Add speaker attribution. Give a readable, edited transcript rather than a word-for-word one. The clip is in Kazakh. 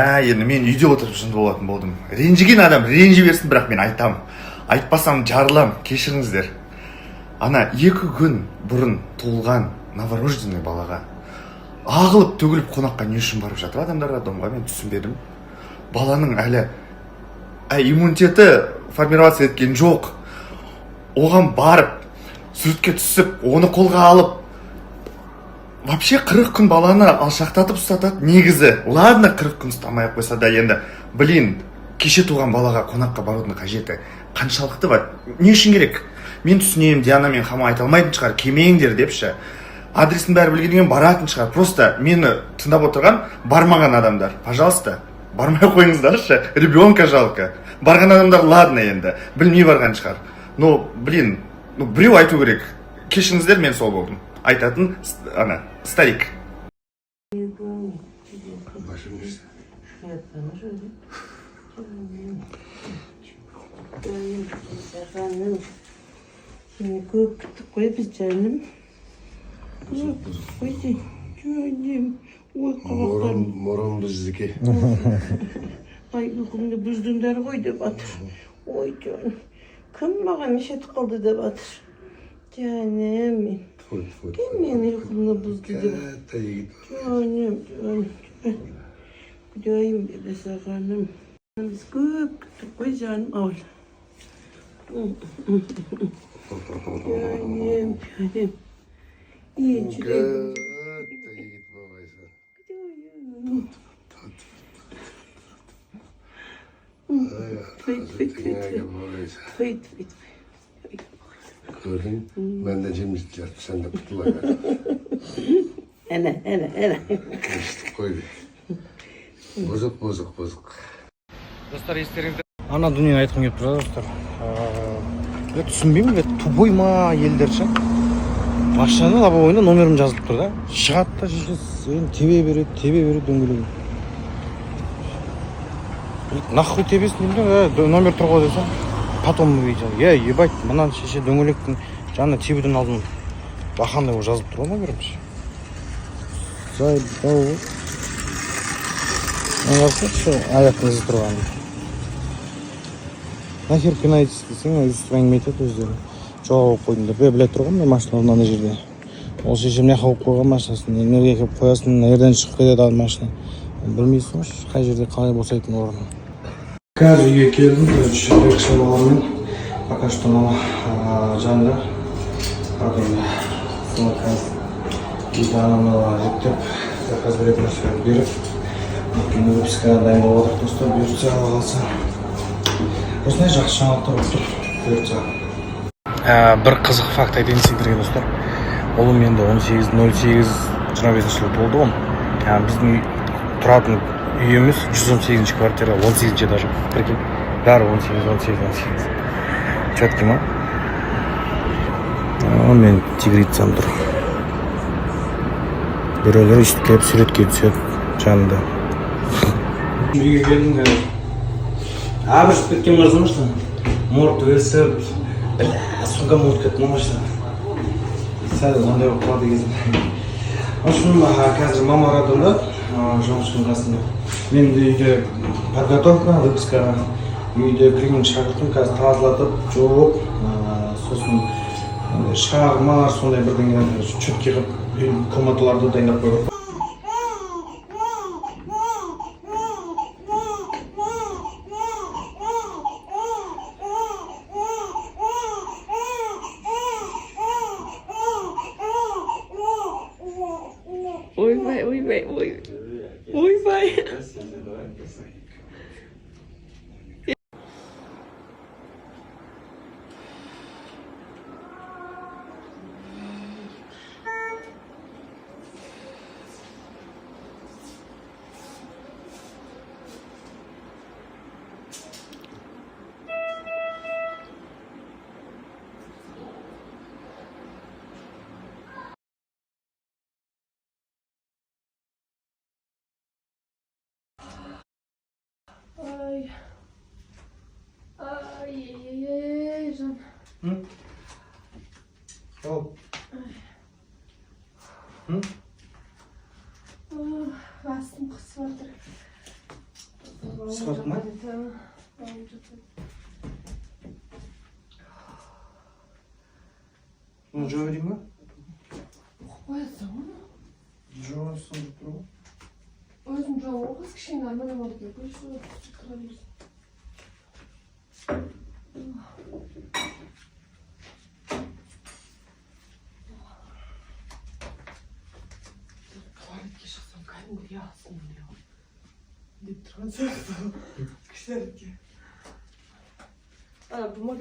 Speaker 1: Енді мен үйде отырып жынды болатын болдым. Ренжіген адам ренжи берсін, бірақ мен айтам. Айтпасам жарылам, кешіріңіздер. Ана 2 күн бұрын туылған новорожденный балаға ағылып төгіліп қонаққа не үшін барып жатыр адамдарға домға, мен түсінбедім. Баланың әлі иммунитеті формироваться еткен жоқ. Оған барып, суретке түсіп, оны қолға алып, вообще 40 күн баланы алшақтатып ұстатады. Негізі, ладно 40 күн ұстамай қойса да, енді, кеше туған балаға қонаққа барудың қажеті қаншалықты бар? Не үшін керек? Мен түсінемін, Диана мен Хама айта алмайтын шығар, келмеңдер депші. Адресін бәрі білгеннен баратын шығар. Просто мені тыңдап отырған бармаған адамдар, пожалуйста, бармай қойыңыздаршы. Ребенка жалко. Барған адамдар ладно енді, білмей барған шығар. Но, біреу айту керек. Кешіңіздер, мен сол болдым. Айтатын старик.
Speaker 2: Seni korkuttuk koy biz canım. Koy canım. Oy kavaklarım.
Speaker 3: Moram bizdeki.
Speaker 2: Ay uykumda büzdüğümleri koy da batır. Oy canım. Kim bana işet kaldı da batır. Canım. Kim beni uykumda buzdu da batır. Canım. Gideyim bir de sakarım. Biz korkuttuk koy canım. Al. Canım. İyi çıkıyor. Fıyt.
Speaker 3: Gördün, ben de cemizler, sen de putula ver.
Speaker 2: Ana.
Speaker 3: İşte koy bir. Bozuk.
Speaker 4: Достар, естеріңізде ана дүниені айтқым келіп тұрады, достар. Түсінбеймін, тупой ма елдер ше. Машинаны лобовойында номерім жазылып тұр да. Шығады да шешесі тебе береді дөңгелегін. Нахуй тебесін деймін, номер тұр ғой десем. Потом увидел. Ебать, мынаны шеше дөңгелектің жанына тебуден алдын бақандай ол жазылып тұр ғой номерім ше. Заебал ғой. Аңғарсақ, аяқтың ізі тұрған. Нахер күнайтыз десең, өстіп әңгіме етеді өздері. Жоға қойып қойдыңдар. Білет тұрған мен машина мынандай жерде. Ол шешем не қауып қойған машинасын, неге кеп қоясын, ерден шығып кетеді ал машина. Білмейсің ғой, қай жерде қалай босайтын орны. Қазір үйге келдім, екі шамалармен. Пока что мама жанында. Артында соны қазір үйді анамдала жіктеп, заказ беретін нәрселерді беріп. Өйткені выпискаға дайын болып отырып достар, бұйыртса ала қалса. Осындай жақсы жаңалықтар болып тұр, бұйыртса. Бір қызық факт айтайын сендерге достар. Ұлым енді 18.08.25 жылы болды ғой. Біздің тұратын үйіміз 118-ші квартира, 18-ші даже. Прикинь, бәрі 18. Четкий ма? Мен тигрицам тұр. Біреулер үстіп келіп суретке түседі жанында. Үйге келдім қазір. Абыршып кеткен барсың что? Мұрт өсіп, суға мұрт кетті машина. Сәл ондай болып қалады кезінде. Ашын қазір мама радында, жұмыстың қасында. Мен де үйде подготовка, выписка, үйде кірген шақырттым, қазір тазалатып, жуып, сосын шағымар, сондай бірдеңе чүтке қып, комнаталарды дайындап қойып.
Speaker 2: Ойбай. Ay, Can.
Speaker 4: Hı? Ol. Hı?
Speaker 2: Bastım kız vardır.
Speaker 4: Çıkardık mı? Bunu joy vereyim mi?
Speaker 5: Koyasam mı?
Speaker 4: Joy sonuç durumu.
Speaker 5: Özüm çoğu o kız kişinin bana oldu. Bir şunu çıkarabilirsin. Tuvalet kişisem kayın yağsın diyor. Dip duracak. Kişiler ki. Bu